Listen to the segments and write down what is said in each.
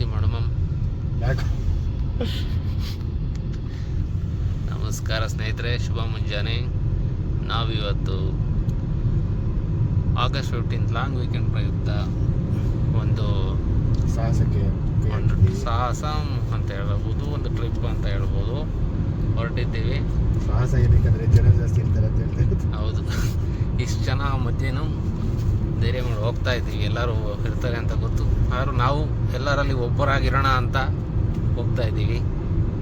ಮೂತಿ ಮಣಮಂ. ನಮಸ್ಕಾರ ಸ್ನೇಹಿತರೆ, ಶುಭ ಮುಂಜಾನೆ. ನಾವಿವತ್ತು ಆಗಸ್ಟ್ 15 ಲಾಂಗ್ ವೀಕೆಂಡ್ ಪ್ರಯುಕ್ತ ಒಂದು ಸಾಹಸ ಅಂತ ಹೇಳ್ಬೋದು, ಒಂದು ಟ್ರಿಪ್ ಅಂತ ಹೇಳ್ಬೋದು, ಹೊರಟಿದ್ದೀವಿ. ಸಾಹಸ ಏನಕ್ಕಂದ್ರೆ ಜನ ಜಾಸ್ತಿ ಇರ್ತಾರೆ ಅಂತ ಹೇಳ್ತಾರೆ. ಹೌದು, ಇಷ್ಟು ಜನ ಮಧ್ಯೆನೂ ಧೈರ್ಯ ಮಾಡಿ ಹೋಗ್ತಾ ಇದ್ದೀವಿ. ಎಲ್ಲರೂ ಇರ್ತಾರೆ ಅಂತ ಗೊತ್ತು, ಆದರೂ ನಾವು ಎಲ್ಲರಲ್ಲಿ ಒಬ್ಬರಾಗಿರೋಣ ಅಂತ ಹೋಗ್ತಾ ಇದ್ದೀವಿ.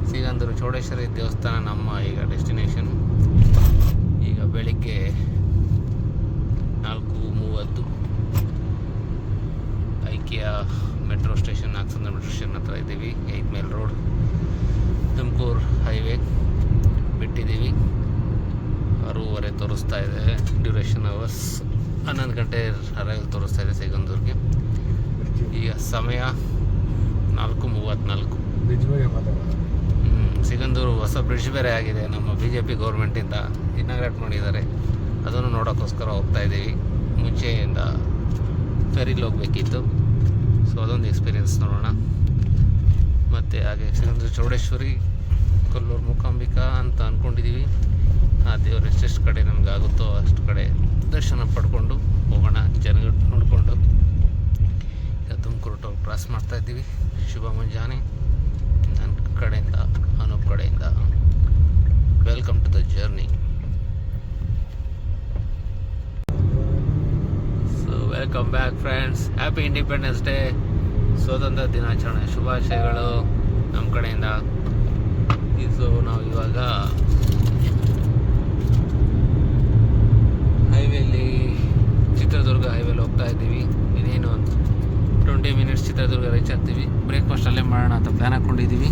ಸಿಗಂದೂರು ಚೌಡೇಶ್ವರಿ ದೇವಸ್ಥಾನ ನಮ್ಮ ಈಗ ಡೆಸ್ಟಿನೇಷನ್. ಈಗ ಬೆಳಿಗ್ಗೆ 4:30 IKEA metro station, Nagasandra metro station ಹತ್ರ ಇದ್ದೀವಿ. 8 ಮೈಲ್ ರೋಡ್, ತುಮಕೂರು ಹೈವೇ ಬಿಟ್ಟಿದ್ದೀವಿ. 6:30 ತೋರಿಸ್ತಾ ಇದೆ ಡ್ಯೂರೇಷನ್ ಅವರ್ಸ್. 11 ಗಂಟೆ ಅರೈವಲ್ ತೋರಿಸ್ತಾ ಇದೆ ಸಿಗಂದೂರಿಗೆ. ಈಗ ಸಮಯ 4:34. ಸಿಗಂದೂರು ಹೊಸ ಬ್ರಿಡ್ಜ್ ಬೇರೆ ಆಗಿದೆ, ನಮ್ಮ BJP ಗೌರ್ಮೆಂಟಿಂದ ಇನಾಗ್ರೇಟ್ ಮಾಡಿದ್ದಾರೆ. ಅದನ್ನು ನೋಡೋಕ್ಕೋಸ್ಕರ ಹೋಗ್ತಾ ಇದ್ದೀವಿ. ಮುಂಚೆಯಿಂದ ಫೆರಿಲಿ ಹೋಗಬೇಕಿತ್ತು, ಸೊ ಅದೊಂದು ಎಕ್ಸ್ಪೀರಿಯೆನ್ಸ್ ನೋಡೋಣ. ಮತ್ತು ಹಾಗೆ ಸಿಗಂದೂರು ಚೌಡೇಶ್ವರಿ, ಕೊಲ್ಲೂರು ಮೂಕಾಂಬಿಕಾ ಅಂತ ಅಂದ್ಕೊಂಡಿದ್ದೀವಿ. ಆ ದೇವರು ಎಷ್ಟೆಷ್ಟು ಕಡೆ ನಮ್ಗೆ ಆಗುತ್ತೋ ಅಷ್ಟು ಕಡೆ ದರ್ಶನ ಪಡ್ಕೊಂಡು ಹೋಗೋಣ, ಜನಗಳು ನೋಡಿಕೊಂಡು. ಈಗ ತುಮಕೂರು ಟೋಲ್ ಕ್ರಾಸ್ ಮಾಡ್ತಾಯಿದ್ದೀವಿ. ಶುಭ ಮುಂಜಾನೆ ನನ್ನ ಕಡೆಯಿಂದ, ಅನೂಪ್ ಕಡೆಯಿಂದ. Welcome to the journey. So welcome back friends. Happy independence day, ಸ್ವಾತಂತ್ರ್ಯ ದಿನಾಚರಣೆ ಶುಭಾಶಯಗಳು ನಮ್ಮ ಕಡೆಯಿಂದ. ಸೊ ನಾವು ಇವಾಗ ಹೈವೇಲಿ, ಚಿತ್ರದುರ್ಗ ಹೈವೇಲಿ ಹೋಗ್ತಾ ಇದ್ದೀವಿ. ಇನ್ನೇನು ಒಂದು 20 ಮಿನಿಟ್ಸ್ ಚಿತ್ರದುರ್ಗ ರೀಚ್ ಆಗ್ತೀವಿ. ಬ್ರೇಕ್ಫಾಸ್ಟ್ ಅಲ್ಲೇ ಮಾಡೋಣ ಅಂತ ಪ್ಲ್ಯಾನ್ ಹಾಕ್ಕೊಂಡಿದ್ದೀವಿ.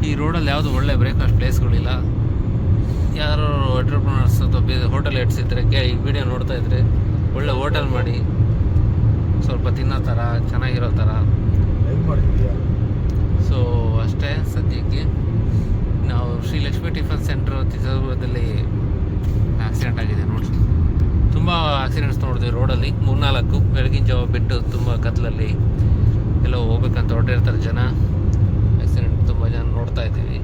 ಈ ರೋಡಲ್ಲಿ ಯಾವುದು ಒಳ್ಳೆ ಬ್ರೇಕ್ಫಾಸ್ಟ್ ಪ್ಲೇಸ್ಗಳಿಲ್ಲ. ಯಾರು ಎಂಟ್ರಪ್ರನರ್ಸ್ ಅಥವಾ ಹೋಟೆಲ್ ಇಡ್ಸಿದ್ರೆ ಕೇಳಿ, ವಿಡಿಯೋ ನೋಡ್ತಾ ಇದ್ರೆ ಒಳ್ಳೆ ಹೋಟೆಲ್ ಮಾಡಿ ಸ್ವಲ್ಪ ತಿನ್ನೋ ಥರ, ಚೆನ್ನಾಗಿರೋ ಥರ. ಸೊ ಅಷ್ಟೇ. ಸದ್ಯಕ್ಕೆ ನಾವು ಶ್ರೀ ಲಕ್ಷ್ಮೀ ಟಿಫನ್ ಸೆಂಟ್ರ್ ಚಿತ್ರದುರ್ಗದಲ್ಲಿ ಆಕ್ಸಿಡೆಂಟ್ ಆಗಿದೆ ನೋಡಿ. ತುಂಬ ಆಕ್ಸಿಡೆಂಟ್ಸ್ ನೋಡಿದ್ವಿ ರೋಡಲ್ಲಿ, 3-4 ಬೆಳಗಿನ ಜಾವ ಬಿಟ್ಟು. ತುಂಬ ಕತ್ಲಲ್ಲಿ ಎಲ್ಲೋ ಹೋಗ್ಬೇಕಂತ ಹೊರಟಿರ್ತಾರೆ ಜನ. ಆಕ್ಸಿಡೆಂಟ್ ತುಂಬ ಜನ ನೋಡ್ತಾ ಇದ್ದೀವಿ.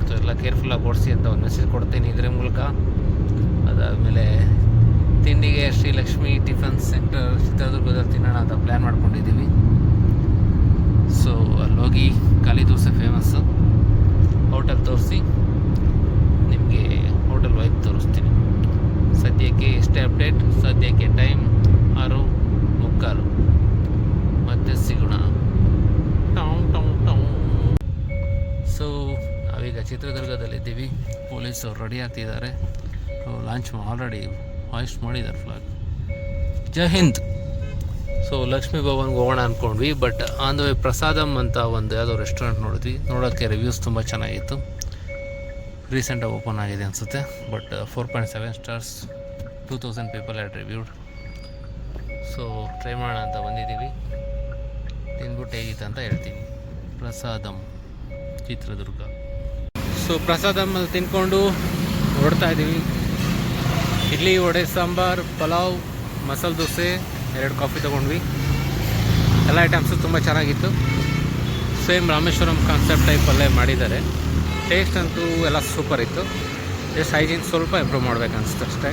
ಸೊ ಎಲ್ಲ ಕೇರ್ಫುಲ್ಲಾಗಿ ಓಡಿಸಿ ಅಂತ ಒಂದು ಮೆಸೇಜ್ ಕೊಡ್ತೀನಿ ಇದ್ರ ಮೂಲಕ. ಅದಾದಮೇಲೆ ತಿಂಡಿಗೆ ಶ್ರೀ ಲಕ್ಷ್ಮೀ ಟಿಫನ್ ಸೆಂಟರ್ ಚಿತ್ರದುರ್ಗದಲ್ಲಿ ತಿನ್ನೋಣ ಅಂತ ಪ್ಲ್ಯಾನ್ ಮಾಡ್ಕೊಂಡಿದ್ದೀವಿ. ಸೊ ಅಲ್ಲೋಗಿ ಖಾಲಿ ದೋಸೆ ಫೇಮಸ್ಸು. ಹೋಟೆಲ್ ತೋರಿಸಿ ನಿಮಗೆ ಹೋಟೆಲ್ ವೈಪ್ ತೋರಿಸ್ತೀನಿ. ಸದ್ಯಕ್ಕೆ ಇಷ್ಟೇ ಅಪ್ಡೇಟ್. ಸದ್ಯಕ್ಕೆ ಟೈಮ್ 6:45. ಮತ್ತೆ ಸಿಗೋಣ. ಸೊ ನಾವೀಗ ಚಿತ್ರದುರ್ಗದಲ್ಲಿದ್ದೀವಿ. ಪೊಲೀಸರು ರೆಡಿ ಆಗ್ತಿದ್ದಾರೆ. ಲಾಂಚ್ ಆಲ್ರೆಡಿ ಹಾಯ್ಸ್ಟ್ ಮಾಡಿದ್ದಾರೆ ಫ್ಲಾಗ್. ಜೈ ಹಿಂದ್. ಸೊ ಲಕ್ಷ್ಮೀ ಭವನ್ಗೆ ಹೋಗೋಣ ಅಂದ್ಕೊಂಡ್ವಿ, but on the way Prasadam ಅಂತ ಒಂದು ಯಾವುದೋ ರೆಸ್ಟೋರೆಂಟ್ ನೋಡಿದ್ವಿ. ನೋಡೋಕ್ಕೆ ರಿವ್ಯೂಸ್ ತುಂಬ ಚೆನ್ನಾಗಿತ್ತು. ರೀಸೆಂಟಾಗಿ ಓಪನ್ ಆಗಿದೆ ಅನಿಸುತ್ತೆ. But 4.7 stars, 2000 people had reviewed. So try ಮಾಡೋಣ ಅಂತ ಬಂದಿದ್ದೀವಿ. ತಿಂದ್ಬಿಟ್ಟು ಹೇಗಿತ್ತು ಅಂತ ಹೇಳ್ತೀವಿ. ಪ್ರಸಾದಮ್ ಚಿತ್ರದುರ್ಗ. ಸೊ ಪ್ರಸಾದಮ್ಮಲ್ಲಿ ತಿಂದ್ಕೊಂಡು ಹೊರಡ್ತಾ ಇದ್ದೀವಿ. ಇಡ್ಲಿ, ವಡೆ, ಸಾಂಬಾರ್, ಪಲಾವ್, ಮಸಾಲೆ ದೋಸೆ, 2 ಕಾಫಿ ತೊಗೊಂಡ್ವಿ. ಎಲ್ಲ ಐಟಮ್ಸು ತುಂಬ ಚೆನ್ನಾಗಿತ್ತು. ಸೇಮ್ ರಾಮೇಶ್ವರಂ ಕಾನ್ಸೆಪ್ಟ್ ಟೈಪಲ್ಲೇ ಮಾಡಿದ್ದಾರೆ. ಟೇಸ್ಟ್ ಅಂತೂ ಎಲ್ಲ ಸೂಪರ್ ಇತ್ತು. ಜಸ್ಟ್ ಹೈಜೀನ್ ಸ್ವಲ್ಪ ಇಂಪ್ರೂವ್ ಮಾಡ್ಬೇಕು ಅನಿಸ್ತು ಅಷ್ಟೇ.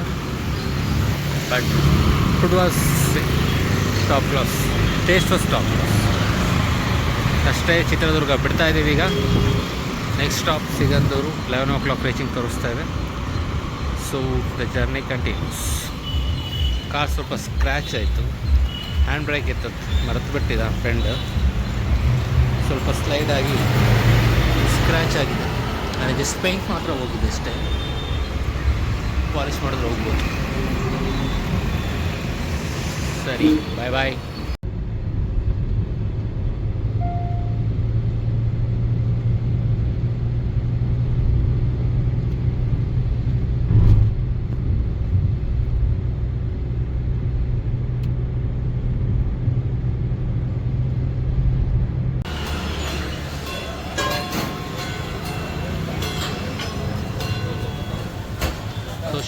But food was top class, taste was top class ಅಷ್ಟೇ. ಚಿತ್ರದುರ್ಗ ಬಿಡ್ತಾ ಇದ್ದೀವಿ ಈಗ. Next stop Sigandur. 11 o'clock reaching ತೋರಿಸ್ತಾ ಇದೆ. So the journey continues. Car ಸ್ವಲ್ಪ ಸ್ಕ್ರ್ಯಾಚ್ ಆಯಿತು. ಹ್ಯಾಂಡ್ ಬ್ರೇಕ್ ಇತ್ತು, ಮರೆತು ಬಿಟ್ಟಿದ್ದ ಫ್ರೆಂಡ್. ಸ್ವಲ್ಪ ಸ್ಲೈಡ್ ಆಗಿ ಸ್ಕ್ರ್ಯಾಚ್ ಆಗಿದೆ. ನನಗೆ ಜಸ್ಟ್ ಪೇಂಟ್ ಮಾತ್ರ ಹೋಗಿದೆ ಅಷ್ಟೇ. ಪಾಲಿಷ್ ಮಾಡಿದ್ರೆ ಹೋಗ್ಬೋದು. ಸರಿ, ಬಾಯ್ ಬಾಯ್.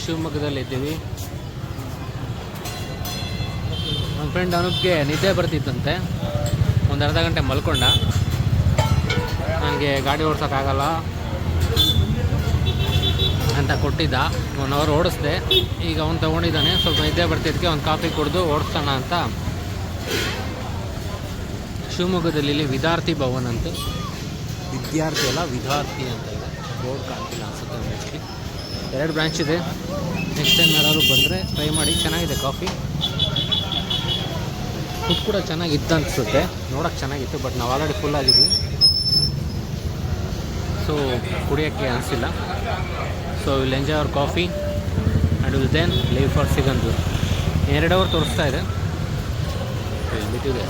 ಶಿವಮೊಗ್ಗದಲ್ಲಿದ್ದೀವಿ. ನನ್ನ ಫ್ರೆಂಡ್ ಅನೂಪ್ಗೆ ನಿದ್ದೆ ಬರ್ತಿತ್ತಂತೆ. ಒಂದು ಅರ್ಧ ಗಂಟೆ ಮಲ್ಕೊಂಡ. ನನಗೆ ಗಾಡಿ ಓಡ್ಸೋಕ್ಕಾಗಲ್ಲ ಅಂತ ಕೊಟ್ಟಿದ್ದ. 1 ಅವರ್ ಓಡಿಸ್ದೆ. ಈಗ ಅವ್ನು ತೊಗೊಂಡಿದ್ದಾನೆ. ಸ್ವಲ್ಪ ನಿದ್ದೆ ಬರ್ತಿದ್ದಕ್ಕೆ ಒಂದು ಕಾಫಿ ಕುಡಿದು ಓಡಿಸೋಣ ಅಂತ ಶಿವಮೊಗ್ಗದಲ್ಲಿ ವಿದ್ಯಾರ್ಥಿ ಭವನ್ ಅಂತ, ವಿದ್ಯಾರ್ಥಿ ಅಲ್ಲ ವಿದ್ಯಾರ್ಥಿ ಅಂತ ಇದೆ, ಬೋರ್ಡ್ ಕಾಣ್ತಿಲ್ಲ ಅನ್ಸುತ್ತೆ ಮೋಸ್ಟ್ಲಿ. 2 ಬ್ರಾಂಚ್ ಇದೆ. ನೆಕ್ಸ್ಟ್ ಟೈಮ್ ಯಾರಾದ್ರು ಬಂದರೆ ಟ್ರೈ ಮಾಡಿ, ಚೆನ್ನಾಗಿದೆ ಕಾಫಿ. ಫುಡ್ ಕೂಡ ಚೆನ್ನಾಗಿತ್ತು ಅನಿಸುತ್ತೆ, ನೋಡೋಕ್ಕೆ ಚೆನ್ನಾಗಿತ್ತು. ಬಟ್ ನಾವು ಆಲ್ರೆಡಿ ಫುಲ್ ಆಗಿದ್ವಿ, ಸೊ ಕುಡಿಯೋಕ್ಕೆ ಅನಿಸಿಲ್ಲ. So will enjoy our coffee and will then leave for Sigandur. 2 hour ತೋರಿಸ್ತಾ ಇದೆ, ಬಿಟ್ಟಿದೆ.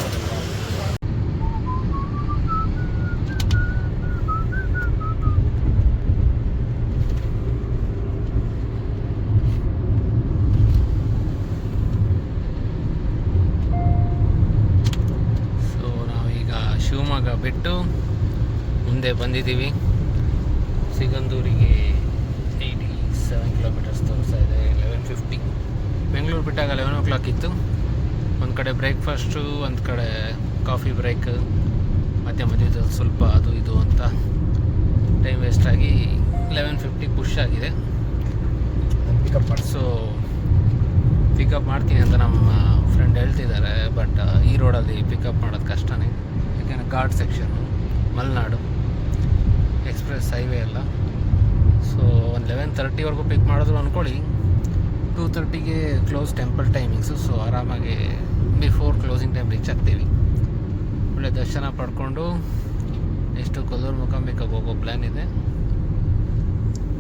ಸೊ ನಾವೀಗ ಶಿವಮೊಗ್ಗ ಬಿಟ್ಟು ಮುಂದೆ ಬಂದಿದ್ದೀವಿ. ಸಿಗಂದೂರಿಗೆ 87 ಕಿಲೋಮೀಟರ್ಸ್ ತೋರಿಸ್ತಾ ಇದೆ. 11:50. ಬೆಂಗಳೂರು ಬಿಟ್ಟಾಗ 11 o'clock ಇತ್ತು. ಒಂದು ಕಡೆ ಬ್ರೇಕ್ಫಾಸ್ಟು, ಒಂದು ಕಡೆ ಕಾಫಿ ಬ್ರೇಕ್, ಮಧ್ಯದಲ್ಲಿ ಸ್ವಲ್ಪ ಅದು ಇದು ಅಂತ ಟೈಮ್ ವೇಸ್ಟಾಗಿ 11:50 ಪುಷ್ ಆಗಿದೆ. ಪಿಕಪ್ ಮಾಡಿ. ಸೊ ಪಿಕಪ್ ಮಾಡ್ತೀನಿ ಅಂತ ನಮ್ಮ ಫ್ರೆಂಡ್ ಹೇಳ್ತಿದ್ದಾರೆ. ಬಟ್ ಈ ರೋಡಲ್ಲಿ ಪಿಕಪ್ ಮಾಡೋದು ಕಷ್ಟನೇ, ಯಾಕೆಂದರೆ ghat section, Malenadu, express highway ಎಲ್ಲ. ಸೊ ಒಂದು 11:30ವರೆಗೂ ಪಿಕ್ ಮಾಡಿದ್ರು ಅಂದ್ಕೊಳ್ಳಿ. 2:30ಗೆ ಕ್ಲೋಸ್ ಟೆಂಪಲ್ ಟೈಮಿಂಗ್ಸು. ಸೊ ಆರಾಮಾಗಿ ಬಿಫೋರ್ ಕ್ಲೋಸಿಂಗ್ ಟೈಮ್ ರೀಚ್ ಆಗ್ತೀವಿ. ಒಳ್ಳೆ ದರ್ಶನ ಪಡ್ಕೊಂಡು ನೆಕ್ಸ್ಟು ಕೊಲ್ಲೂರು ಮೂಕಾಂಬಿಕಾಗೆ ಹೋಗೋ ಪ್ಲ್ಯಾನ್ ಇದೆ.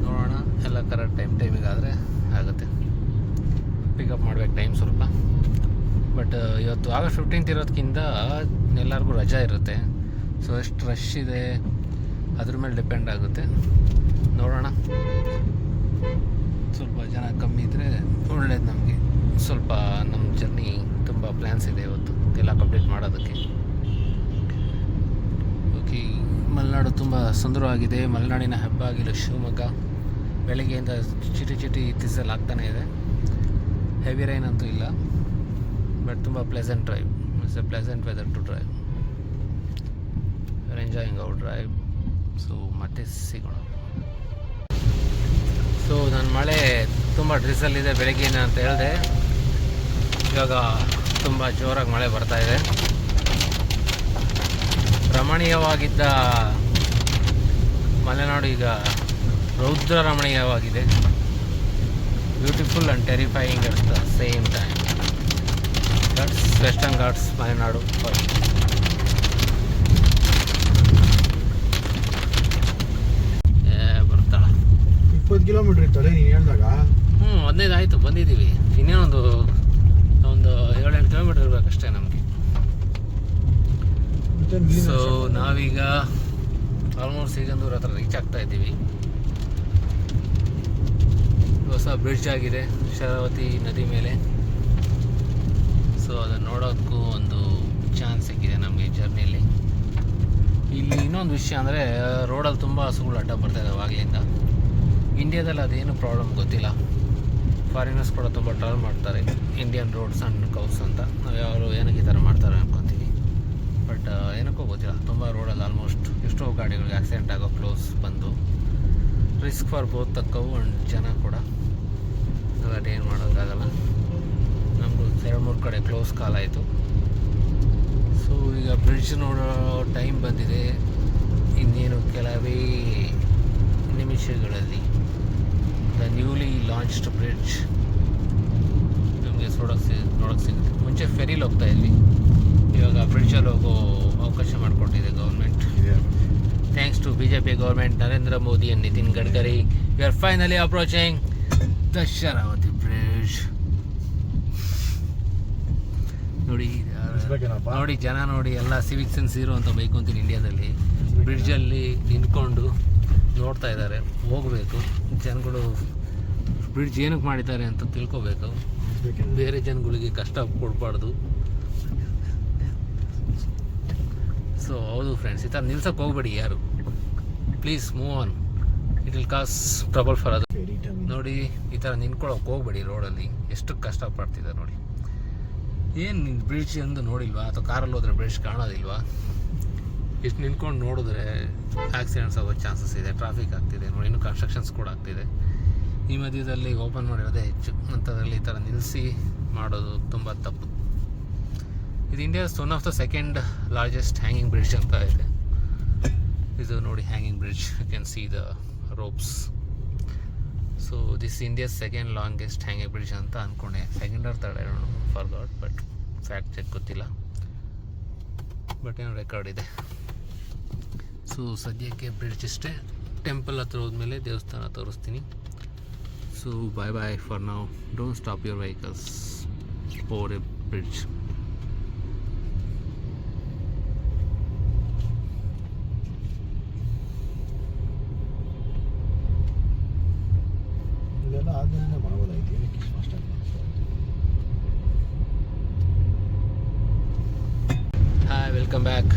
ನೋಡೋಣ, ಎಲ್ಲ ಕರೆಕ್ಟ್ ಟೈಮಿಗಾದರೆ ಆಗುತ್ತೆ. ಪಿಕಪ್ ಮಾಡ್ಬೇಕು ಟೈಮ್ ಸ್ವಲ್ಪ. ಬಟ್ ಇವತ್ತು August 15th ಇರೋದಕ್ಕಿಂತ ಎಲ್ಲರಿಗೂ ರಜಾ ಇರುತ್ತೆ. ಸೊ ಎಷ್ಟು ರಶ್ ಇದೆ ಅದ್ರ ಮೇಲೆ ಡಿಪೆಂಡ್ ಆಗುತ್ತೆ. ನೋಡೋಣ, ಸ್ವಲ್ಪ ಜನ ಕಮ್ಮಿ ಇದ್ದರೆ ಒಳ್ಳೇದು ನಮಗೆ. ಸ್ವಲ್ಪ ನಮ್ಮ ಜರ್ನಿ ತುಂಬ ಪ್ಲ್ಯಾನ್ಸ್ ಇದೆ ಇವತ್ತು ಎಲ್ಲ ಕಂಪ್ಲೀಟ್ ಮಾಡೋದಕ್ಕೆ. ಓಕೆ, ಮಲೆನಾಡು ತುಂಬ ಸುಂದರವಾಗಿದೆ. ಮಲೆನಾಡಿನ ಹಬ್ಬ ಆಗಿರೋ ಶಿವಮೊಗ್ಗ. ಬೆಳಗ್ಗೆಯಿಂದ ಚಿಟಿ ತಿಸಲ್ ಆಗ್ತಾನೇ ಇದೆ. ಹೆವಿ ರೈನ್ ಅಂತೂ ಇಲ್ಲ, ಬಟ್ ತುಂಬ pleasant drive. It's a pleasant weather to drive. We are enjoying our drive. So ಮತ್ತೆ ಸಿಗೋಣ. ಸೊ ನಾನು ಮಳೆ ತುಂಬ ಡ್ರಿಸಲ್ಲಿದೆ ಬೆಳಗ್ಗೆಯಿಂದ ಅಂತ ಹೇಳಿದೆ. ಇವಾಗ ತುಂಬ ಜೋರಾಗಿ ಮಳೆ ಬರ್ತಾಯಿದೆ. ರಮಣೀಯವಾಗಿದ್ದ ಮಲೆನಾಡು ಈಗ ರೌದ್ರ ರಮಣೀಯವಾಗಿದೆ. Beautiful and terrifying at the same time. That's Western Ghats, Malenadu. ಬರ್ತಾಳ 20 ಕಿಲೋಮೀಟ್ರ್ ಇತ್ತಲ್ಲ ನೀನು ಹೇಳಿದಾಗ. 15 ಆಯಿತು, ಬಂದಿದ್ದೀವಿ. ಇನ್ನೇನೊಂದು 7-8 ಕಿಲೋಮೀಟ್ರ್ ಇರಬೇಕಷ್ಟೇ ನಮಗೆ. ಸೊ ನಾವೀಗ ಆಲ್ಮೋಸ್ಟ್ ಸಿಗಂದೂರು ಹತ್ರ ರೀಚ್ ಆಗ್ತಾ ಇದ್ದೀವಿ. ಹೊಸ ಬ್ರಿಡ್ಜ್ ಆಗಿದೆ ಶರಾವತಿ ನದಿ ಮೇಲೆ. ಸೊ ಅದನ್ನು ನೋಡೋಕ್ಕೂ ಒಂದು ಚಾನ್ಸ್ ಸಿಕ್ಕಿದೆ ನಮಗೆ ಜರ್ನಿಯಲ್ಲಿ. ಇಲ್ಲಿ ಇನ್ನೊಂದು ವಿಷಯ ಅಂದರೆ ರೋಡಲ್ಲಿ ತುಂಬ ಹಸುಗಳು ಅಡ್ಡ ಬರ್ತಾಯಿದ್ದಾವೆ ಆವಾಗಲಿಂದ. ಇಂಡಿಯಾದಲ್ಲಿ ಅದೇನು ಪ್ರಾಬ್ಲಮ್ ಗೊತ್ತಿಲ್ಲ. ಫಾರಿನರ್ಸ್ ಕೂಡ ತುಂಬ ಟ್ರಾವೆಲ್ ಮಾಡ್ತಾರೆ ಇಂಡಿಯನ್ ರೋಡ್ಸ್ ಆ್ಯಂಡ್ ಕೌಸ್ ಅಂತ. ನಾವು ಯಾರು ಏನಕ್ಕೆ ಈ ಥರ ಮಾಡ್ತಾರೆ ಅನ್ಕೊತೀವಿ. ಬಟ್ ಏನಕ್ಕೂ ಗೊತ್ತಿಲ್ಲ, ತುಂಬ ರೋಡಲ್ಲಿ ಆಲ್ಮೋಸ್ಟ್ ಎಷ್ಟೋ ಗಾಡಿಗಳಿಗೆ ಆಕ್ಸಿಡೆಂಟ್ ಆಗೋ ಕ್ಲೋಸ್ ಬಂದು ರಿಸ್ಕ್ ಫಾರ್ ಬೋತ್ ತಕ್ಕವು ಆ್ಯಂಡ್ ಜನ ಕೂಡ. ಅದಾಟ ಏನು ಮಾಡೋಕ್ಕಾಗಲ್ಲ. ನಮಗೂ 2-3 ಕಡೆ ಕ್ಲೋಸ್ ಕಾಲ್ ಆಯಿತು. ಸೊ ಈಗ ಬ್ರಿಡ್ಜ್ ನೋಡೋ ಟೈಮ್ ಬಂದಿದೆ. ಇನ್ನೇನು ಕೆಲವೇ ನಿಮಿಷಗಳಲ್ಲಿ ದ ನ್ಯೂಲಿ ಲಾಂಚ್ಡ್ ಬ್ರಿಡ್ಜ್ ನಮಗೆ ನೋಡೋಕ್ಕೆ ಸಿಗುತ್ತೆ. ಮುಂಚೆ ಫೆರಿಲಿ ಹೋಗ್ತಾ ಇದ್ವಿ, ಇವಾಗ ಬ್ರಿಡ್ಜಲ್ಲಿ ಹೋಗೋ ಅವಕಾಶ ಮಾಡಿಕೊಟ್ಟಿದೆ government. Thanks to BJP government, Narendra Modi and Nitin Gadkari. We are finally approaching the Sharavathi bridge. ನೋಡಿ ಜನ ನೋಡಿ, ಎಲ್ಲ ಸಿವಿಕ್ ಸೆನ್ಸ್ ಇರೋ ಅಂತ ಬೈಕೊಂತೀನಿ. ಇಂಡಿಯಾದಲ್ಲಿ ಬ್ರಿಡ್ಜಲ್ಲಿ ನಿಂತ್ಕೊಂಡು ನೋಡ್ತಾ ಇದ್ದಾರೆ. ಹೋಗಬೇಕು ಜನಗಳು, ಬ್ರಿಡ್ಜ್ ಏನಕ್ಕೆ ಮಾಡಿದ್ದಾರೆ ಅಂತ ತಿಳ್ಕೊಬೇಕು. ಬೇರೆ ಜನಗಳಿಗೆ ಕಷ್ಟ ಕೊಡಬಾರ್ದು. ಸೊ ಹೌದು ಫ್ರೆಂಡ್ಸ್, ಈ ಥರ ನಿಲ್ಸಕ್ಕೆ ಹೋಗ್ಬೇಡಿ ಯಾರು. Please move on, it will cause trouble for ಅದು. ನೋಡಿ ಈ ಥರ ನಿಂತ್ಕೊಳ್ಳೋಕೆ ಹೋಗ್ಬೇಡಿ ರೋಡಲ್ಲಿ. ಎಷ್ಟು ಕಷ್ಟಪಡ್ತಿದ್ದಾರೆ ನೋಡಿ. ಏನು ನಿನ್ನ ಬ್ರಿಡ್ಜ್ ಎಂದು ನೋಡಿಲ್ವಾ ಅಥವಾ ಕಾರಲ್ಲಿ ಹೋದರೆ ಬ್ರಿಡ್ಜ್ ಕಾಣೋದಿಲ್ವಾ? ಇಷ್ಟು ನಿಂತ್ಕೊಂಡು ನೋಡಿದ್ರೆ ಆಕ್ಸಿಡೆಂಟ್ಸ್ ಆಗೋ ಚಾನ್ಸಸ್ ಇದೆ, ಟ್ರಾಫಿಕ್ ಆಗ್ತಿದೆ ನೋಡಿ, ಇನ್ನೂ ಕನ್ಸ್ಟ್ರಕ್ಷನ್ಸ್ ಕೂಡ ಆಗ್ತಿದೆ. ಈ ಮಧ್ಯದಲ್ಲಿ ಓಪನ್ ಮಾಡಿರೋದೇ ಹೆಚ್ಚು, ಅಂಥದ್ರಲ್ಲಿ ಈ ಥರ ನಿಲ್ಲಿಸಿ ಮಾಡೋದು ತುಂಬ ತಪ್ಪು. ಇದು India's one of the second largest hanging bridge ಅಂತ ಇದೆ. ಇದು ನೋಡಿ hanging bridge, you can see the ropes. So this India's second longest hanging bridge ಅಂತ ಅಂದ್ಕೊಂಡೆ. Second or third I don't know, forgot, but fact check ಗೊತ್ತಿಲ್ಲ, but ಏನೋ record ಇದೆ. So ಸದ್ಯಕ್ಕೆ ಬ್ರಿಡ್ಜ್ ಅಷ್ಟೇ. ಟೆಂಪಲ್ ಹತ್ರ ಹೋದ್ಮೇಲೆ ದೇವಸ್ಥಾನ ತೋರಿಸ್ತೀನಿ. So bye bye for now. Don't stop your vehicles over a bridge. ಇದೆಲ್ಲ ಆದ್ಮೇಲೆ ಮಾಡ್ಬೋದಾಯ್ತು, ಏನಕ್ಕೆ ಇಷ್ಟು ಫಾಸ್ಟ್ ಆಗಿ? Hi, welcome back.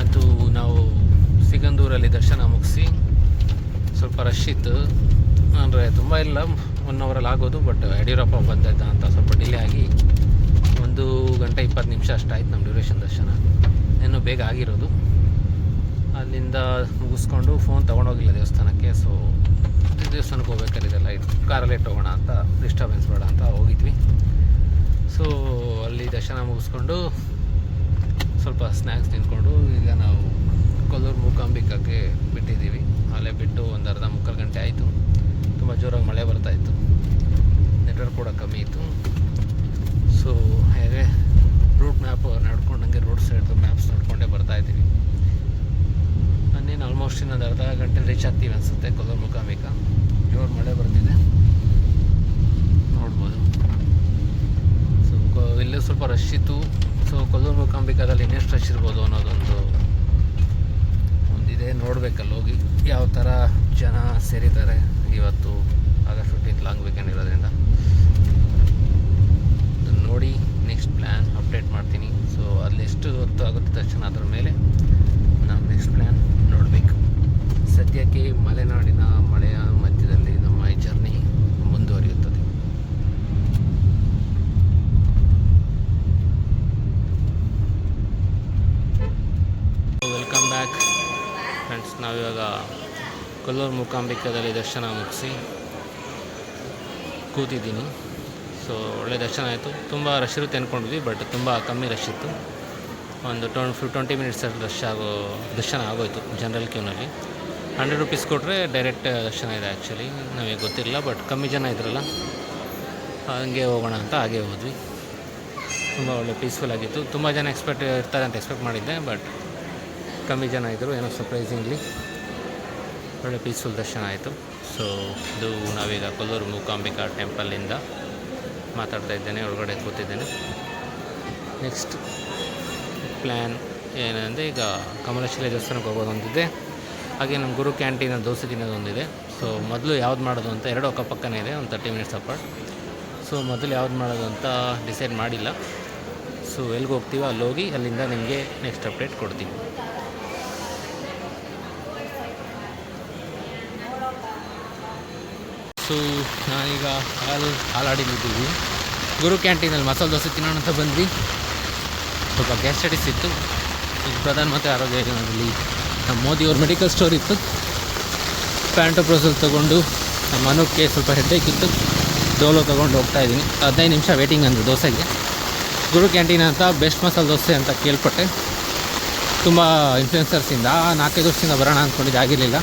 ಅಂತೂ ನಾವು ಸಿಗಂದೂರಲ್ಲಿ ದರ್ಶನ ಮುಗಿಸಿ ಸ್ವಲ್ಪ ರಶ್ ಇತ್ತು, ಅಂದರೆ ತುಂಬ ಇಲ್ಲ, 1 ಅವರಲ್ಲಿ ಆಗೋದು. ಬಟ್ ಯಡಿಯೂರಪ್ಪ ಬಂದಿದ್ದ ಅಂತ ಸ್ವಲ್ಪ ಡಿಲೇ ಆಗಿ 1 ಗಂಟೆ 20 ನಿಮಿಷ ಅಷ್ಟಾಯ್ತು ನಮ್ಮ ಡ್ಯೂರೇಷನ್ ದರ್ಶನ. ಇನ್ನೂ ಬೇಗ ಆಗಿರೋದು. ಅಲ್ಲಿಂದ ಮುಗಿಸ್ಕೊಂಡು ಫೋನ್ ತೊಗೊಂಡೋಗಿಲ್ಲ ದೇವಸ್ಥಾನಕ್ಕೆ. ಸೊ ದೇವಸ್ಥಾನಕ್ಕೆ ಹೋಗ್ಬೇಕಾದ್ರೆ ಇದೆಲ್ಲ ಕಾರಲ್ಲೇ ಇಟ್ಟೋಗೋಣ ಅಂತ, ಡಿಸ್ಟರ್ಬೆನ್ಸ್ ಬೇಡ ಅಂತ ಹೋಗಿದ್ವಿ. ಸೊ ಅಲ್ಲಿ ದರ್ಶನ ಮುಗಿಸ್ಕೊಂಡು ಸ್ವಲ್ಪ ಸ್ನ್ಯಾಕ್ಸ್ ತಿಂದ್ಕೊಂಡು ಈಗ ನಾವು ಕೊಲ್ಲೂರು ಮೂಕಾಂಬಿಕಾಗೆ ಬಿಟ್ಟಿದ್ದೀವಿ. ಅಲ್ಲೇ ಬಿಟ್ಟು ಒಂದು ಅರ್ಧ ಮುಕ್ಕಾಲು ಗಂಟೆ ಆಯಿತು. ತುಂಬ ಜೋರಾಗಿ ಮಳೆ ಬರ್ತಾಯಿತ್ತು, ನೆಟ್ವರ್ಕ್ ಕೂಡ ಕಮ್ಮಿ ಇತ್ತು. ಸೊ ಹೇಗೆ ರೂಟ್ ಮ್ಯಾಪ್ ನಡ್ಕೊಂಡಂಗೆ ರೋಡ್ ಸೈಡ್ದು ಮ್ಯಾಪ್ಸ್ ನೋಡ್ಕೊಂಡೇ ಬರ್ತಾಯಿದ್ದೀವಿ. ಇನ್ನೇನು ಆಲ್ಮೋಸ್ಟ್ ಇನ್ನೊಂದು ಅರ್ಧ ಗಂಟೆ ರೀಚ್ ಆಗ್ತೀವಿ ಅನಿಸುತ್ತೆ ಕೊಲ್ಲೂರು ಮೂಕಾಂಬಿಕಾ. ಜೋರು ಮಳೆ ಬರ್ತಿದೆ, ನೋಡ್ಬೋದು. ಸೊ ಇಲ್ಲೇ ಸ್ವಲ್ಪ ರಶ್ ಇತ್ತು. ಸೊ ಕೊಲ್ಲೂರು ಮೂಕಾಂಬಿಕಾದಲ್ಲಿ ಇನ್ನೆಷ್ಟು ರಶ್ ಇರ್ಬೋದು ಅನ್ನೋದೊಂದಿದೆ. ನೋಡಬೇಕಲ್ಲ ಹೋಗಿ ಯಾವ ಥರ ಜನ ಸೇರಿದ್ದಾರೆ. ಇವತ್ತು ಆಗಸ್ಟ್ 15th ಲಾಂಗ್ ವೀಕೆಂಡ್ ಇರೋದ್ರಿಂದ ನೋಡಿ ನೆಕ್ಸ್ಟ್ ಪ್ಲ್ಯಾನ್ ಅಪ್ಡೇಟ್ ಮಾಡ್ತೀನಿ. ಸೊ ಅಲ್ಲಿ ಎಷ್ಟು ಹೊತ್ತು ಆಗುತ್ತೆ ತಕ್ಷಣ ಅದ್ರ ಮೇಲೆ ನಾವು ನೆಕ್ಸ್ಟ್ ಪ್ಲ್ಯಾನ್ ನೋಡಬೇಕು. ಸದ್ಯಕ್ಕೆ ಮಲೆನಾಡಿನ ಮಳೆಯ ಮಧ್ಯದಲ್ಲಿ ನಮ್ಮ ಈ ಜರ್ನಿ ಮುಂದುವರಿಯುತ್ತದೆ. Welcome back friends. ನಾವಿವಾಗ ಕೊಲ್ಲೂರು ಮೂಕಾಂಬಿಕಾದಲ್ಲಿ ದರ್ಶನ ಮುಗಿಸಿ ಕೂತಿದ್ದೀನಿ. ಸೊ ಒಳ್ಳೆ ದರ್ಶನ ಆಯಿತು. ತುಂಬ ರಶ್ ಇರುತ್ತೆ ಅಂದ್ಕೊಂಡಿದ್ವಿ, ಬಟ್ ತುಂಬ ಕಮ್ಮಿ ರಶ್ ಇತ್ತು. ಒಂದು 20 ಮಿನಿಟ್ಸಲ್ಲಿ ದರ್ಶನ ಆಗೋಯಿತು ಜನರಲ್ ಕ್ಯೂನಲ್ಲಿ. 100 ರೂಪೀಸ್ ಕೊಟ್ಟರೆ ಡೈರೆಕ್ಟ್ ದರ್ಶನ ಇದೆ. ಆ್ಯಕ್ಚುಲಿ ನಮಗೆ ಗೊತ್ತಿರಲಿಲ್ಲ, ಬಟ್ ಕಮ್ಮಿ ಜನ ಇದ್ರಲ್ಲ, ಹಂಗೆ ಹೋಗೋಣ ಅಂತ ಹಾಗೆ ಹೋದ್ವಿ. ತುಂಬ ಒಳ್ಳೆ ಪೀಸ್ಫುಲ್ ಆಗಿತ್ತು. ತುಂಬ ಜನ ಇರ್ತಾರೆ ಅಂತ ಎಕ್ಸ್ಪೆಕ್ಟ್ ಮಾಡಿದ್ದೆ, ಬಟ್ ಕಮ್ಮಿ ಜನ ಇದ್ದರು. ಏನೋ ಸರ್ಪ್ರೈಸಿಂಗ್ಲಿ ಒಳ್ಳೆ ಪೀಸ್ಫುಲ್ ದರ್ಶನ ಆಯಿತು. ಸೊ ಇದು ನಾವೀಗ ಕೊಲ್ಲೂರು ಮೂಕಾಂಬಿಕಾ ಟೆಂಪಲಿಂದ ಮಾತಾಡ್ತಾ ಇದ್ದೇನೆ, ಒಳಗಡೆ ಕೂತಿದ್ದೇನೆ. ನೆಕ್ಸ್ಟ್ ಪ್ಲ್ಯಾನ್ ಏನಂದರೆ ಈಗ ಕಮಲಶಿಲೆ ದೇವಸ್ಥಾನಕ್ಕೆ ಹೋಗೋದೊಂದಿದೆ, ಹಾಗೆ ನಮ್ಮ ಗುರು ಕ್ಯಾಂಟೀನಲ್ಲಿ ದೋಸೆ ತಿನ್ನೋದೊಂದಿದೆ. ಸೊ ಮೊದಲು ಯಾವ್ದು ಮಾಡೋದು ಅಂತ, ಎರಡು ಅಕ್ಕಪಕ್ಕನೇ ಇದೆ, ಒಂದು 30 ಮಿನಿಟ್ಸ್ ಅಪಾರ್ಟ್. ಸೊ ಮೊದಲು ಯಾವ್ದು ಮಾಡೋದು ಅಂತ ಡಿಸೈಡ್ ಮಾಡಿಲ್ಲ. ಸೊ ಎಲ್ಲಿಗೆ ಹೋಗ್ತೀವೋ ಅಲ್ಲಿ ಹೋಗಿ ಅಲ್ಲಿಂದ ನಿಮಗೆ ನೆಕ್ಸ್ಟ್ ಅಪ್ಡೇಟ್ ಕೊಡ್ತೀವಿ. ಸೊ ನಾನೀಗ ಹಾಲಾಡಿಲಿದ್ದೀವಿ. ಗುರು ಕ್ಯಾಂಟೀನಲ್ಲಿ ಮಸಾಲೆ ದೋಸೆ ತಿನ್ನೋಣ ಅಂತ ಬಂದ್ವಿ. ಸ್ವಲ್ಪ ಗ್ಯಾಸ್ ಸ್ಟಡೀಸ್ ಇತ್ತು. ಈಗ ಪ್ರಧಾನಮಂತ್ರಿ ಆರೋಗ್ಯ ಯೋಜನೆಯಲ್ಲಿ ನಮ್ಮ ಮೋದಿಯವ್ರ ಮೆಡಿಕಲ್ ಸ್ಟೋರ್ ಇತ್ತು. ಪ್ಯಾಂಟೋಪ್ರೋಸಲ್ ತೊಗೊಂಡು ನಮ್ಮ ಮನಕ್ಕೆ ಸ್ವಲ್ಪ ಹೆಡ್ಡೇಕ್ ಇತ್ತು, ಡೋಲೋ ತೊಗೊಂಡು ಹೋಗ್ತಾಯಿದ್ದೀನಿ. 15 ನಿಮಿಷ ವೇಟಿಂಗ್ ಅಂದರು ದೋಸೆಗೆ. ಗುರು ಕ್ಯಾಂಟೀನ್ ಅಂತ ಬೆಸ್ಟ್ ಮಸಾಲೆ ದೋಸೆ ಅಂತ ಕೇಳ್ಪಟ್ಟೆ. ತುಂಬ ಇನ್ಫ್ಲುಯೆನ್ಸರ್ಸಿಂದ 4-5 ವರ್ಷದಿಂದ ಬರೋಣ ಅಂದ್ಕೊಂಡಿದ್ದು, ಆಗಿರಲಿಲ್ಲ.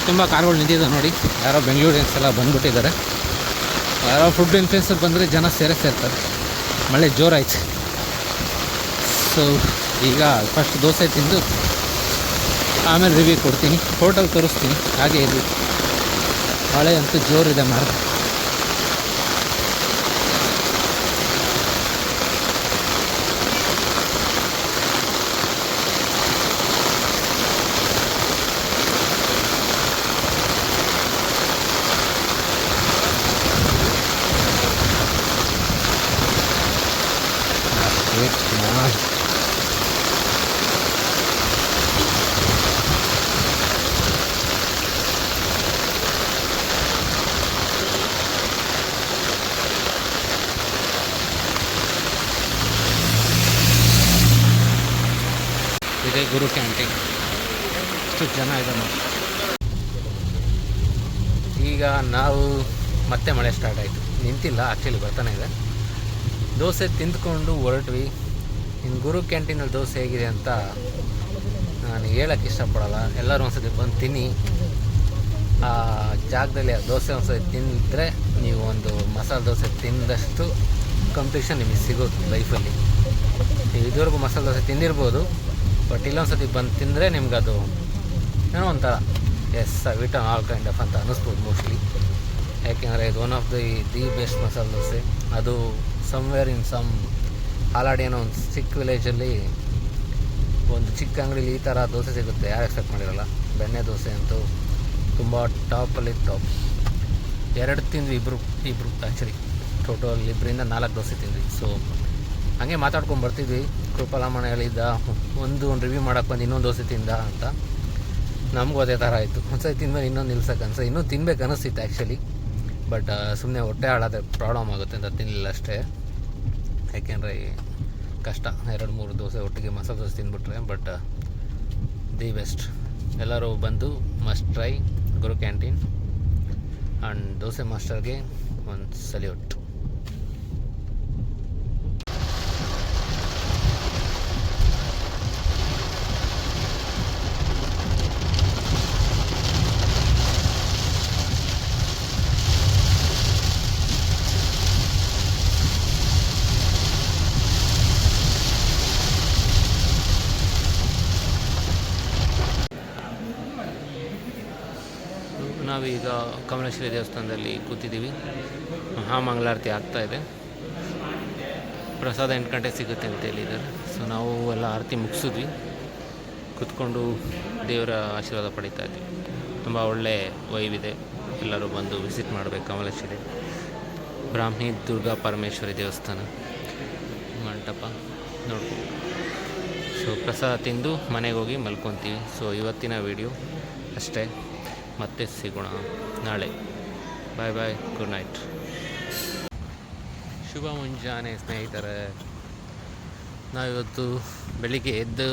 ತುಂಬ ಕಾರ್ಗಳು ನಿಂತಿದೆ ನೋಡಿ. ಯಾರೋ ಬೆಂಗಳೂರಿನ್ಸ್ ಎಲ್ಲ ಬಂದುಬಿಟ್ಟಿದ್ದಾರೆ. ಯಾರೋ ಫುಡ್ ಇನ್ಫ್ಲುಯೆನ್ಸರ್ ಬಂದರೆ ಜನ ಸೇರ್ತಾರೆ. ಮಳೆ ಜೋರಾಯ್ತು. ಸೊ ಈಗ ಫಸ್ಟ್ ದೋಸೆ ತಿಂದು ಆಮೇಲೆ ರಿವ್ಯೂ ಕೊಡ್ತೀನಿ, ಹೋಟೆಲ್ ತೋರಿಸ್ತೀನಿ. ಹಾಗೆ ಇದು ಮಳೆ ಅಂತೂ ಜೋರಿದೆ ಮಾರ್ಗ. ಇದೇ ಗುರು ಕ್ಯಾಂಟೀನ್. ಎಷ್ಟು ಜನ ಇದೆ ನೋಡಿ. ಈಗ ನಾವು ಮತ್ತೆ ಮಳೆ ಸ್ಟಾರ್ಟ್ ಆಯಿತು. ನಿಂತಿಲ್ಲ, ಆ್ಯಕ್ಚುಲಿ ಬರ್ತಾನೆ ಇದೆ. ದೋಸೆ ತಿಂದ್ಕೊಂಡು ಹೊರಟ್ವಿ. ಇನ್ನು ಗುರು ಕ್ಯಾಂಟೀನಲ್ಲಿ ದೋಸೆ ಹೇಗಿದೆ ಅಂತ ನಾನು ಹೇಳೋಕ್ಕೆ ಇಷ್ಟಪಡಲ್ಲ. ಎಲ್ಲರೂ ಒಂದ್ಸತಿ ಬಂದು ತಿನ್ನಿ. ಆ ಜಾಗದಲ್ಲಿ ಆ ದೋಸೆ ಒಂದ್ಸತಿ ತಿಂದರೆ ನೀವು ಒಂದು ಮಸಾಲೆ ದೋಸೆ ತಿಂದಷ್ಟು ಕಂಪ್ಲೀಷನ್ ನಿಮಗೆ ಸಿಗೋದು ಲೈಫಲ್ಲಿ. ನೀವು ಇದುವರೆಗೂ ಮಸಾಲೆ ದೋಸೆ ತಿಂದಿರ್ಬೋದು, ಬಟ್ ಇಲ್ಲೊಂದ್ಸತಿ ಬಂದು ತಿಂದರೆ ನಿಮ್ಗೆ ಅದು ಏನೋ ಒಂಥರ ವಿಟನ್ ಆಲ್ ಕೈಂಡ್ ಆಫ್ ಅಂತ ಅನ್ನಿಸ್ಬೋದು ಮೋಸ್ಟ್ಲಿ. ಯಾಕೆಂದರೆ ಇದು one of the best masala dosa. ಅದು ಸಮ್ವೇರ್ ಇನ್ ಸಮ್ ಹಾಲಾಡಿ ಅನ್ನೋ ಒಂದು ಚಿಕ್ಕ ವಿಲೇಜಲ್ಲಿ ಒಂದು ಚಿಕ್ಕ ಅಂಗಡಿಲಿ ಈ ಥರ ದೋಸೆ ಸಿಗುತ್ತೆ. ಯಾರು ಎಕ್ಸ್ಪೆಕ್ಟ್ ಮಾಡಿರಲ್ಲ. ಬೆಣ್ಣೆ ದೋಸೆ ಅಂತೂ ತುಂಬ ಟಾಪಲ್ಲಿ ಟಾಪ್. 2 ತಿಂದ್ವಿ, ಇಬ್ಬರು ಆ್ಯಕ್ಚುಲಿ ಟೋಟಲ್ 2ರಿಂದ 4 ದೋಸೆ ತಿಂದ್ವಿ. ಸೊ ಹಾಗೆ ಮಾತಾಡ್ಕೊಂಡು ಬರ್ತಿದ್ವಿ. ಕೃಪಾಲಮ್ಮನ ಹೇಳಿದ್ದ ಒಂದು ರಿವ್ಯೂ ಮಾಡೋಕ್ಕೆ ಬಂದು ಇನ್ನೊಂದು ದೋಸೆ ತಿಂದ ಅಂತ. ನಮಗೂ ಅದೇ ಥರ ಆಯಿತು. ಒಂದ್ಸತಿ ತಿಂದ್ಮೇಲೆ ಇನ್ನೊಂದು ನಿಲ್ಸಕ್ಕೆ ಇನ್ನೂ ತಿನ್ಬೇಕು ಅನ್ನಿಸ್ತಿತ್ತು ಆ್ಯಕ್ಚುಲಿ. ಬಟ್ ಸುಮ್ಮನೆ ಹೊಟ್ಟೆ ಹಾಳಾದರೆ ಪ್ರಾಬ್ಲಮ್ ಆಗುತ್ತೆ ಅಂತ ತಿನ್ನಲಿಲ್ಲ ಅಷ್ಟೇ. ಯಾಕೆಂದರೆ ಕಷ್ಟ 2-3 ದೋಸೆ ಒಟ್ಟಿಗೆ ಮಸಾಲೆ ದೋಸೆ ತಿಂದ್ಬಿಟ್ರೆ. But the best. ಎಲ್ಲರೂ ಬಂದು must try Guru canteen. And dosa ಮಾಸ್ಟರ್ಗೆ ಒಂದು ಸಲ್ಯೂಟ್. ನಾವೀಗ ಕಮಲೇಶ್ವರಿ ದೇವಸ್ಥಾನದಲ್ಲಿ ಕೂತಿದ್ದೀವಿ. ಮಹಾಮಂಗಳಾರತಿ ಆಗ್ತಾಯಿದೆ. ಪ್ರಸಾದ 8 ಗಂಟೆಗೆ ಸಿಗುತ್ತೆ ಅಂತ ಹೇಳಿದ್ದಾರೆ. ಸೊ ನಾವು ಎಲ್ಲ ಆರತಿ ಮುಗಿಸಿದ್ವಿ, ಕೂತ್ಕೊಂಡು ದೇವರ ಆಶೀರ್ವಾದ ಪಡೀತಾ ಇದ್ವಿ. ತುಂಬ ಒಳ್ಳೆ ವೈಬ್ ಇದೆ. ಎಲ್ಲರೂ ಬಂದು ವಿಸಿಟ್ ಮಾಡಬೇಕು ಕಮಲೇಶ್ವರಿ. ಬ್ರಾಹ್ಮಿ ದುರ್ಗಾ ಪರಮೇಶ್ವರಿ ದೇವಸ್ಥಾನ ಮಂಟಪ ನೋಡ್ಕೊಂಡು. ಸೊ ಪ್ರಸಾದ ತಿಂದು ಮನೆಗೆ ಹೋಗಿ ಮಲ್ಕೊತೀವಿ. ಸೊ ಇವತ್ತಿನ ವಿಡಿಯೋ ಅಷ್ಟೇ. ಮತ್ತೆ ಸಿಗೋಣ ನಾಳೆ. ಬಾಯ್ ಬಾಯ್, ಗುಡ್ ನೈಟ್. ಶುಭ ಮುಂಜಾನೆ ಸ್ನೇಹಿತರೆ. ನಾವಿವತ್ತು ಬೆಳಿಗ್ಗೆ ಎದ್ದು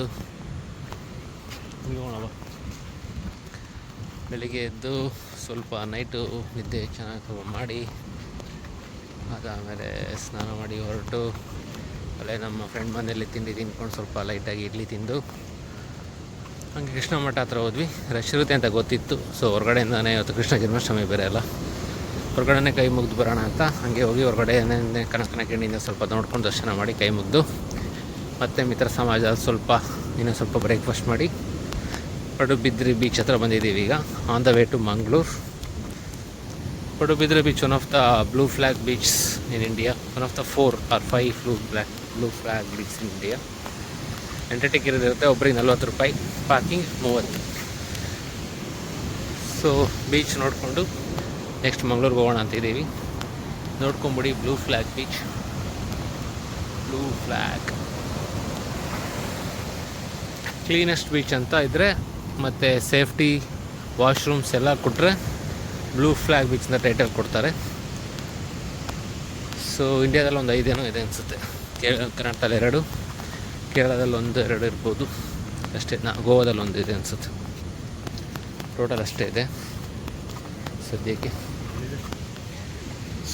ಸ್ವಲ್ಪ ನೈಟು ನಿದ್ದೆ ಚೆನ್ನಾಗಿ ಮಾಡಿ ಅದಾದಮೇಲೆ ಸ್ನಾನ ಮಾಡಿ ಹೊರಟು ಅಲ್ಲೇ ನಮ್ಮ ಫ್ರೆಂಡ್ ಮನೆಯಲ್ಲಿ ತಿಂದ್ಕೊಂಡು ಸ್ವಲ್ಪ ಲೈಟಾಗಿ ಇಡ್ಲಿ ತಿಂದು ಹಂಗೆ ಕೃಷ್ಣ ಮಠ ಹತ್ರ ಹೋದ್ವಿ. ರಶ್ ಇರುತ್ತೆ ಅಂತ ಗೊತ್ತಿತ್ತು. ಸೊ ಹೊರಗಡೆಯಿಂದಾನೆ ಇವತ್ತು ಕೃಷ್ಣ ಜನ್ಮಾಷ್ಟಮಿ ಬೇರೆ ಅಲ್ಲ, ಹೊರಗಡೆನೇ ಕೈ ಮುಗಿದು ಬರೋಣ ಅಂತ ಹಂಗೆ ಹೋಗಿ ಹೊರಗಡೆ ಕನಕನಕಿಂಡಿಯಿಂದ ಸ್ವಲ್ಪ ನೋಡ್ಕೊಂಡು ದರ್ಶನ ಮಾಡಿ ಕೈ ಮುಗಿದು ಮತ್ತು ಮಿತ್ರ ಸಮಾಜ ಇನ್ನೂ ಸ್ವಲ್ಪ ಬ್ರೇಕ್ಫಾಸ್ಟ್ ಮಾಡಿ ಪಡುಬಿದ್ರಿ ಬೀಚ್ ಹತ್ರ ಬಂದಿದ್ದೀವಿ ಈಗ. On the way to Mangaluru. Padubidri beach one of the blue flag beach in India. One of the 4 or 5 blue flag beach in India. Entry ticket ಇರುತ್ತೆ, ಒಬ್ರಿಗೆ 40 ರೂಪಾಯಿ, ಪಾರ್ಕಿಂಗ್ 30. ಸೊ ಬೀಚ್ ನೋಡಿಕೊಂಡು ನೆಕ್ಸ್ಟ್ ಮಂಗಳೂರಿಗೆ ಹೋಗೋಣ ಅಂತಿದ್ದೀವಿ. ನೋಡ್ಕೊಂಬಿಡಿ blue flag beach. Blue flag cleanest beach ಅಂತ ಇದ್ದರೆ ಮತ್ತು ಸೇಫ್ಟಿ ವಾಶ್ರೂಮ್ಸ್ ಎಲ್ಲ ಕೊಟ್ಟರೆ ಬ್ಲೂ ಫ್ಲ್ಯಾಗ್ ಬೀಚ್ ಅಂತ ಟೈಟಲ್ ಕೊಡ್ತಾರೆ. ಸೊ ಇಂಡಿಯಾದಲ್ಲಿ ಒಂದು 5 ಏನೋ ಇದೆ ಅನಿಸುತ್ತೆ. ಕರ್ನಾಟಕದಲ್ಲಿ 2, ಕೇರಳದಲ್ಲಿ 1-2 ಇರ್ಬೋದು ಅಷ್ಟೇ. ಗೋವಾದಲ್ಲಿ 1 ಇದೆ ಅನಿಸುತ್ತೆ. ಟೋಟಲ್ ಅಷ್ಟೇ ಇದೆ ಸದ್ಯಕ್ಕೆ.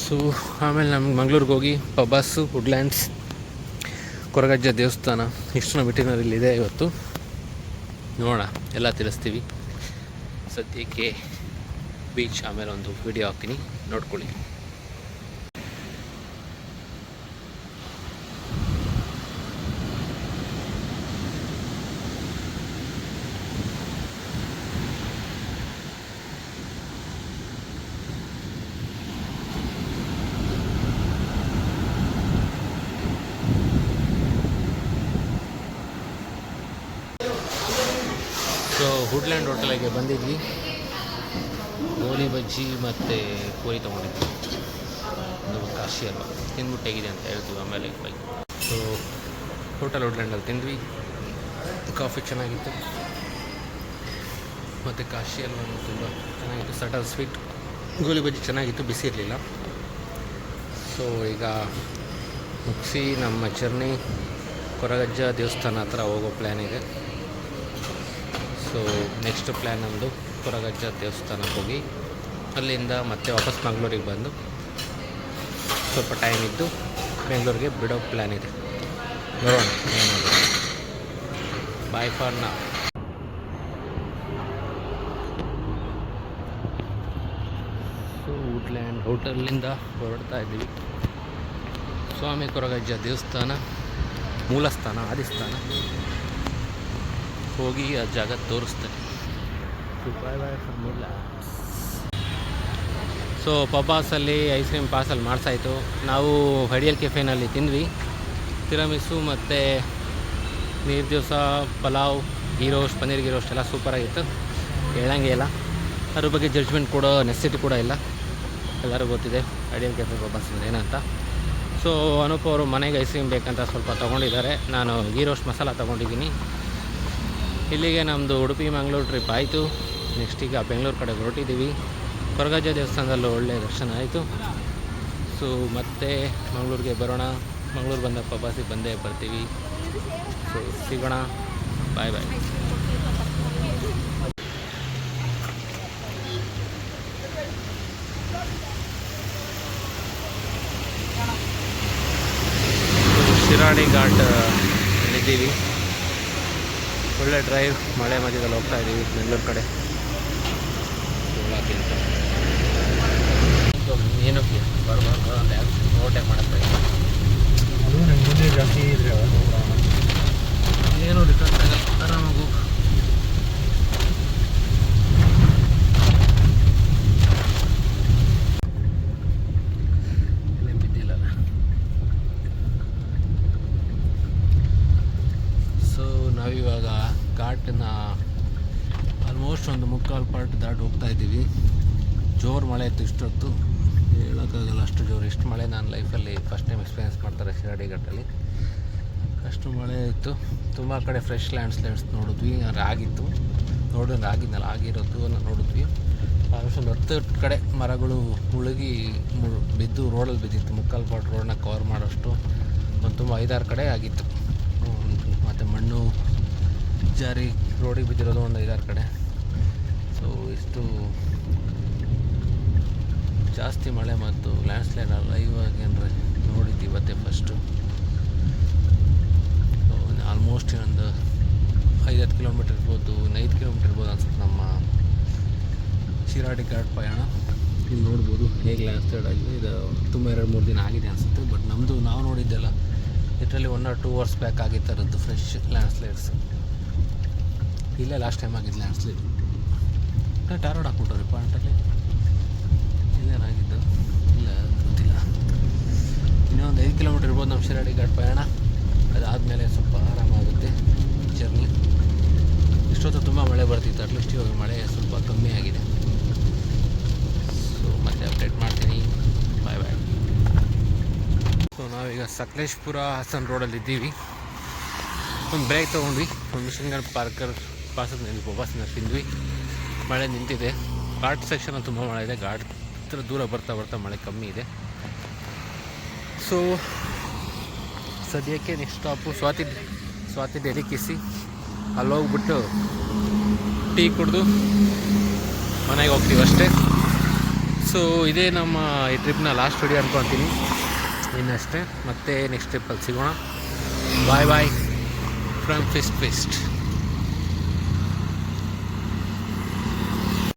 ಸೊ ಆಮೇಲೆ ನಮ್ಗೆ ಮಂಗ್ಳೂರಿಗೆ ಹೋಗಿ ಪಬಾಸು, ವುಡ್ಲ್ಯಾಂಡ್ಸ್, ಕೊರಗಜ್ಜ ದೇವಸ್ಥಾನ ಇಷ್ಟನ್ನು ಬಿಟ್ಟಿನಲ್ಲಿದೆ ಇವತ್ತು. ನೋಡೋಣ, ಎಲ್ಲ ತಿಳಿಸ್ತೀವಿ. ಸದ್ಯಕ್ಕೆ ಬೀಚ್ ಆಮೇಲೆ ಒಂದು ವಿಡಿಯೋ ಹಾಕ್ತೀನಿ, ನೋಡ್ಕೊಳ್ಳಿ. ಸೊ ವುಡ್ಲ್ಯಾಂಡ್ ಹೋಟೆಲಿಗೆ ಬಂದಿದ್ವಿ. ಗೋಲಿ ಬಜ್ಜಿ ಮತ್ತು ಪೂರಿ ತೊಗೊಂಡಿದ್ವಿ. ಒಂದು ಕಾಶಿ ಹಲ್ವ ತಿಂದ್ಬಿಟ್ಟು ಹೇಗಿದೆ ಅಂತ ಹೇಳ್ತೀವಿ ಆಮೇಲೆ ಬೈ. ಸೊ ಹೋಟೆಲ್ ವುಡ್ಲ್ಯಾಂಡಲ್ಲಿ ತಿಂದ್ವಿ. ಕಾಫಿ ಚೆನ್ನಾಗಿತ್ತು ಮತ್ತು ಕಾಶಿ ಹಲ್ವ ತುಂಬ ಚೆನ್ನಾಗಿತ್ತು. Subtle sweet. ಗೋಲಿ ಬಜ್ಜಿ ಚೆನ್ನಾಗಿತ್ತು, ಬಿಸಿ ಇರಲಿಲ್ಲ. ಸೊ ಈಗ ಮುಗಿಸಿ ನಮ್ಮ ಜರ್ನಿ ಕೊರಗಜ್ಜ ದೇವಸ್ಥಾನ ಹತ್ರ ಹೋಗೋ ಪ್ಲ್ಯಾನ್ ಇದೆ. ಸೊ ನೆಕ್ಸ್ಟ್ ಪ್ಲ್ಯಾನ್ ನಮ್ಮದು ಕೊರಗಜ್ಜ ದೇವಸ್ಥಾನಕ್ಕೆ ಹೋಗಿ ಅಲ್ಲಿಂದ ಮತ್ತೆ ವಾಪಸ್ ಮಂಗಳೂರಿಗೆ ಬಂದು ಸ್ವಲ್ಪ ಟೈಮ್ ಇದ್ದು ಬೆಂಗಳೂರಿಗೆ ಬಿಡೋ ಪ್ಲ್ಯಾನ್ ಇದೆ. ನೋಡೋಣ ಏನಾಗುತ್ತೆ. ಬಾಯ್ ಫಾರ್ ನಾ. ಸೊ ವುಡ್ಲ್ಯಾಂಡ್ ಹೋಟೆಲಿಂದ ಹೊರಡ್ತಾ ಇದ್ದೀವಿ. ಸ್ವಾಮಿ ಕೊರಗಜ್ಜ ದೇವಸ್ಥಾನ ಮೂಲಸ್ಥಾನ ಆದಿಸ್ಥಾನ ಹೋಗಿ ಆ ಜಾಗ ತೋರಿಸ್ತೇನೆ. ಸೊ ಪಪಾಸಲ್ಲಿ ಐಸ್ ಕ್ರೀಮ್ ಪಾರ್ಸಲ್ ಮಾಡಿಸಾಯಿತು. ನಾವು ಹಡಿಯಲ್ ಕೆಫೆನಲ್ಲಿ ತಿಂದ್ವಿ. ತಿರಮಿಸು ಮತ್ತು ನೀರು ದಿವಸ pulao ghee roast paneer ghee roast ಎಲ್ಲ ಸೂಪರಾಗಿತ್ತು. ಹೇಳಂಗೆ ಇಲ್ಲ, ಅದ್ರ ಬಗ್ಗೆ ಜಡ್ಜ್ಮೆಂಟ್ ಕೊಡೋ ನೆಸೆಸಿಟಿ ಕೂಡ ಇಲ್ಲ. ಎಲ್ಲರೂ ಗೊತ್ತಿದೆ ಹಡಿಯಲ್ ಕೆಫೆ ಪಪಾಸ್ ಅಂದರೆ ಏನಂತ. ಸೊ ಅನೂಪ್ ಅವರು ಮನೆಗೆ ಐಸ್ ಕ್ರೀಮ್ ಬೇಕಂತ ಸ್ವಲ್ಪ ತೊಗೊಂಡಿದ್ದಾರೆ. ನಾನು ಗೀ ರೋಸ್ಟ್ ಮಸಾಲ ತೊಗೊಂಡಿದ್ದೀನಿ. ಇಲ್ಲಿಗೆ ನಮ್ಮದು ಉಡುಪಿ ಮಂಗಳೂರು ಟ್ರಿಪ್ ಆಯಿತು. ನೆಕ್ಸ್ಟ್ ಈಗ ಬೆಂಗಳೂರು ಕಡೆ ಹೊರಟಿದ್ದೀವಿ. ಕೊರಗಜ್ಜ ದೇವಸ್ಥಾನದಲ್ಲೂ ಒಳ್ಳೆಯ ದರ್ಶನ ಆಯಿತು. ಸೊ ಮತ್ತೆ ಮಂಗಳೂರಿಗೆ ಬರೋಣ. ಮಂಗಳೂರು ಬಂದ ಪಪಾಸಿಗೆ ಬಂದೇ ಬರ್ತೀವಿ. ಸೊ ಸಿಗೋಣ. ಬಾಯ್ ಬಾಯ್. ಶಿರಾಡಿ ಘಾಟ್ ಇದ್ದೀವಿ. ಒಳ್ಳೆ ಡ್ರೈವ್, ಮಳೆ ಮಧ್ಯದಲ್ಲಿ ಹೋಗ್ತಾ ಇದ್ದೀವಿ ಬೆಂಗಳೂರು ಕಡೆ. ಏನು ಬರಬಾರ್ದು ಅಂತ ಓವರ್ಟೇಕ್ ಮಾಡುತ್ತಾ ಇಲ್ಲ. ಅದು ನಂಗೆ ಮುಂದೆ ಜಾಸ್ತಿ ಇದ್ರೆ ಏನು ಡಿಫ್ರೆನ್ಸ್ ಆಗಲ್ಲ, ಆರಾಮಾಗಿ ಇಲ್ಲೇ ಬಿದ್ದಿಲ್ಲಲ್ಲ. ಸೊ ನಾವಿವಾಗ ಘಾಟನ್ನ ಆಲ್ಮೋಸ್ಟ್ ಒಂದು ಮುಕ್ಕಾಲು ಪಾರ್ಟ್ ದಾಟಿ ಹೋಗ್ತಾ ಇದ್ದೀವಿ. ಜೋರು ಮಳೆ ಇತ್ತು ಇಷ್ಟೊತ್ತು, ಹೇಳೋಕ್ಕಾಗಲ್ಲ ಅಷ್ಟು ಜೋರು. ಇಷ್ಟು ಮಳೆ ನಾನು ಲೈಫಲ್ಲಿ ಫಸ್ಟ್ ಟೈಮ್ ಎಕ್ಸ್ಪೀರಿಯೆನ್ಸ್ ಮಾಡ್ತಾರೆ ಶಿರಾಡಿ ಘಾಟಲ್ಲಿ. ಅಷ್ಟು ಮಳೆ ಇತ್ತು. ತುಂಬ ಕಡೆ ಫ್ರೆಶ್ ಲ್ಯಾಂಡ್ಸ್ಲೈಡ್ಸ್ ನೋಡಿದ್ವಿ. ಆಗಿತ್ತು ಆಗಿದ್ನಲ್ಲ, ಆಗಿರೋದು ನೋಡಿದ್ವಿ. ಅಷ್ಟೊಂದು 10 ಕಡೆ ಮರಗಳು ಮುಳುಗಿ ಬಿದ್ದು ರೋಡಲ್ಲಿ ಬಿದ್ದಿತ್ತು. ಮುಕ್ಕಾಲು ಪಾಟ್ ರೋಡನ್ನ ಕವರ್ ಮಾಡೋಷ್ಟು ಒಂದು ತುಂಬ 5-6 ಕಡೆ ಆಗಿತ್ತು. ಮತ್ತು ಮಣ್ಣು ಜಾರಿ ರೋಡಿಗೆ ಬಿದ್ದಿರೋದು ಒಂದು 5-6 ಕಡೆ. ಸೊ ಇಷ್ಟು ಜಾಸ್ತಿ ಮಳೆ ಮತ್ತು ಲ್ಯಾಂಡ್ಸ್ಲೈಡ್ ಲೈವ್ ಆಗಿ ಅಂದರೆ ನೋಡಿದ್ದು ಇವತ್ತೇ ಫಸ್ಟು. ಸೊ ಆಲ್ಮೋಸ್ಟ್ ಒಂದು 5-10 ಕಿಲೋಮೀಟ್ರ್ ಇರ್ಬೋದು, 5 ಕಿಲೋಮೀಟ್ರ್ ಇರ್ಬೋದು ಅನ್ಸುತ್ತೆ ನಮ್ಮ ಶಿರಾಡಿ ಘಾಟ್ ಪಯಣ. ಇಲ್ಲಿ ನೋಡ್ಬೋದು ಹೇಗೆ ಲ್ಯಾಂಡ್ಸ್ಲೈಡ್ ಆಗಿದೆ. ಇದು ತುಂಬ 2-3 ದಿನ ಆಗಿದೆ ಅನಿಸುತ್ತೆ. ಬಟ್ ನಮ್ಮದು ನಾವು ನೋಡಿದ್ದೆಲ್ಲ ಇದರಲ್ಲಿ 1 or 2 hours ಬ್ಯಾಕ್ ಆಗಿತ್ತರದ್ದು ಫ್ರೆಶ್ ಲ್ಯಾಂಡ್ಸ್ಲೈಡ್ಸ್. ಇಲ್ಲೇ ಲಾಸ್ಟ್ ಟೈಮ್ ಆಗಿದ್ದು ಲ್ಯಾಂಡ್ಸ್ಲೈಡ್. ಟಾರೋಡ್ ಹಾಕ್ಬಿಟ್ಟವ್ರಿ ಪಾಯಿಂಟಲ್ಲಿ. ಇದೇನಾಗಿದ್ದು ಇಲ್ಲ ಗೊತ್ತಿಲ್ಲ. ಇನ್ನೊಂದು 5 ಕಿಲೋಮೀಟ್ರ್ ಇರ್ಬೋದು ನಮ್ಮ ಶಿರಾಡಿ ಘಾಟ್ ಪಯಣ. ಅದಾದಮೇಲೆ ಸ್ವಲ್ಪ ಆರಾಮಾಗುತ್ತೆ ಜರ್ನಿ. ಇಷ್ಟೊತ್ತು ತುಂಬ ಮಳೆ ಬರ್ತಿತ್ತು, ಅಟ್ಲೀಸ್ಟ್ ಇವಾಗ ಮಳೆ ಸ್ವಲ್ಪ ಕಮ್ಮಿ ಆಗಿದೆ. ಸೊ ಮತ್ತೆ ಅಪ್ಡೇಟ್ ಮಾಡ್ತೀನಿ. ಬಾಯ್ ಬಾಯ್. ಸೊ ನಾವೀಗ ಸಕಲೇಶ್ಪುರ ಹಾಸನ್ ರೋಡಲ್ಲಿ ಇದ್ದೀವಿ. ಒಂದು ಬ್ರೇಕ್ ತೊಗೊಂಡ್ವಿ. ಒಂದು ಮಿಷನ್ ಗಾರ್ಡ್ ಪಾಸದ ಬಸ್ಸಿನ ತಿಂದ್ವಿ. ಮಳೆ ನಿಂತಿದೆ. ಘಾಟ್ ಸೆಕ್ಷನಲ್ಲಿ ತುಂಬ ಮಳೆ ಇದೆ. ಘಾಟ್ ಹತ್ರ ದೂರ ಬರ್ತಾ ಬರ್ತಾ ಮಳೆ ಕಮ್ಮಿ ಇದೆ. ಸೊ ಸದ್ಯಕ್ಕೆ ನೆಕ್ಸ್ಟ್ ಸ್ಟಾಪು ಸ್ವಾತಿ ಡೆಲಿಕೇಸಿ. ಅಲ್ಲಿ ಹೋಗ್ಬಿಟ್ಟು ಟೀ ಕುಡಿದು ಮನೆಗೆ ಹೋಗ್ತೀವಿ ಅಷ್ಟೇ. ಸೊ ಇದೇ ನಮ್ಮ ಈ ಟ್ರಿಪ್ನ ಲಾಸ್ಟ್ ವಿಡಿಯೋ ಅಂದ್ಕೊತೀನಿ. ಇನ್ನಷ್ಟೇ ಮತ್ತೆ ನೆಕ್ಸ್ಟ್ ಟ್ರಿಪ್ಪಲ್ಲಿ ಸಿಗೋಣ. ಬಾಯ್ ಬಾಯ್ ಫ್ರಮ್ ಫಿಸ್ಟ್.